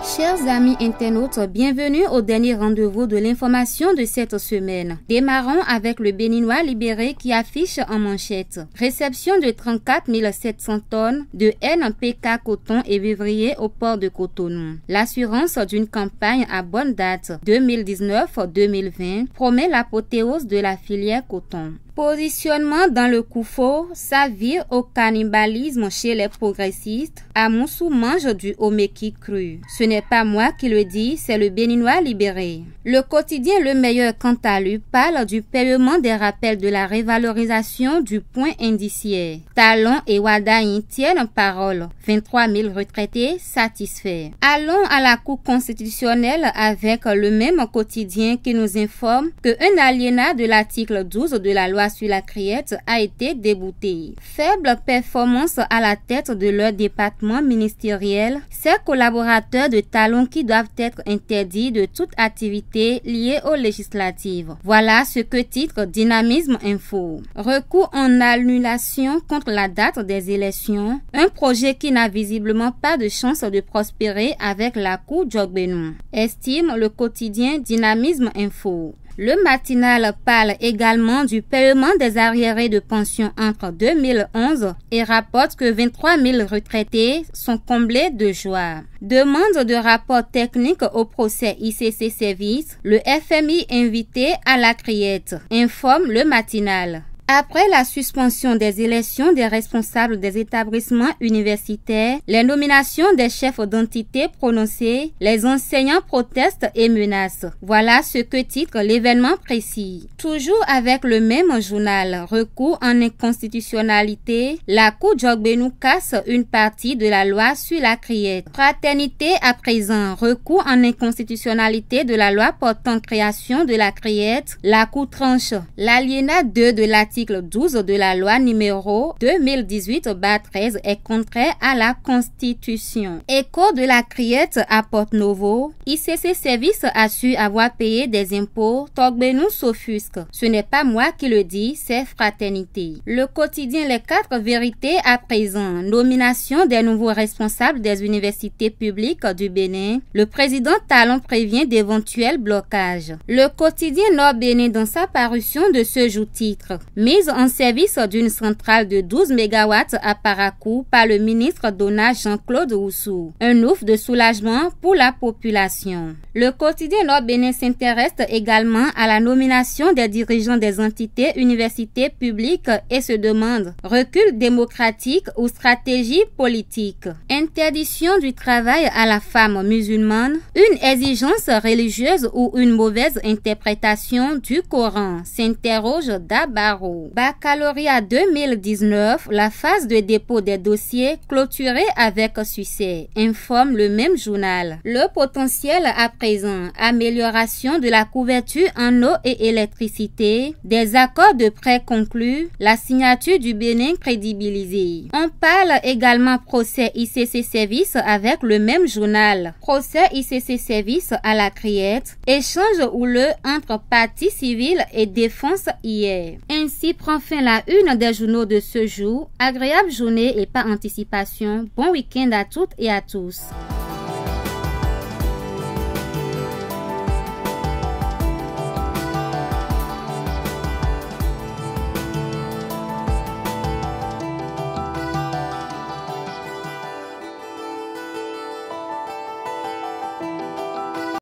Chers amis internautes, bienvenue au dernier rendez-vous de l'information de cette semaine. Démarrons avec le Béninois libéré qui affiche en manchette. Réception de 34 700 tonnes de NPK coton et vivrier au port de Cotonou. L'assurance d'une campagne à bonne date 2019-2020 promet l'apothéose de la filière coton. Positionnement dans le Koufo, ça vire au cannibalisme chez les progressistes. Amoussou mange du omeki cru. Ce n'est pas moi qui le dis, c'est le Béninois libéré. Le quotidien Le Meilleur, quant à lui, parle du paiement des rappels de la révalorisation du point indiciaire. Talon et Wadaï tiennent parole. 23 000 retraités satisfaits. Allons à la Cour constitutionnelle avec le même quotidien qui nous informe qu'un alinéa de l'article 12 de la loi sur la criette a été débouté. Faible performance à la tête de leur département ministériel, ces collaborateurs de Talon qui doivent être interdits de toute activité liée aux législatives. Voilà ce que titre Dynamisme Info. Recours en annulation contre la date des élections, un projet qui n'a visiblement pas de chance de prospérer avec la Cour Djogbenou, estime le quotidien Dynamisme Info. Le matinal parle également du paiement des arriérés de pension entre 2011 et rapporte que 23 000 retraités sont comblés de joie. Demande de rapport technique au procès ICC Service, le FMI invité à la criette, informe le matinal. Après la suspension des élections des responsables des établissements universitaires, les nominations des chefs d'entité prononcées, les enseignants protestent et menacent. Voilà ce que titre l'événement précis. Toujours avec le même journal, recours en inconstitutionnalité, la Cour Djogbenou casse une partie de la loi sur la criette. Fraternité à présent, recours en inconstitutionnalité de la loi portant création de la criette, la Cour tranche. L'alinéa 2 de l'article 12 de la loi numéro 2018-13 est contraire à la Constitution. Écho de la criette à Porte-Novo, ICC Service assure avoir payé des impôts, Djogbenou s'offusque. Ce n'est pas moi qui le dis, c'est Fraternité. Le quotidien Les 4 vérités à présent, nomination des nouveaux responsables des universités publiques du Bénin, le président Talon prévient d'éventuels blocages. Le quotidien Nord Bénin dans sa parution de ce jour titre mise en service d'une centrale de 12 MW à Parakou par le ministre Dona Jean-Claude Oussou. Un ouf de soulagement pour la population. Le quotidien Nord Bénin s'intéresse également à la nomination des dirigeants des entités universités publiques et se demande recul démocratique ou stratégie politique. Interdiction du travail à la femme musulmane, une exigence religieuse ou une mauvaise interprétation du Coran, s'interroge Dabaro. Baccalauréat 2019, la phase de dépôt des dossiers clôturée avec succès, informe le même journal. Le potentiel à présent, amélioration de la couverture en eau et électricité, des accords de prêt conclus, la signature du Bénin crédibilisée. On parle également procès ICC Service avec le même journal. Procès ICC Service à la criette, échange houleux entre partie civile et défense hier. Ainsi prend fin la une des journaux de ce jour. Agréable journée et par anticipation, bon week-end à toutes et à tous.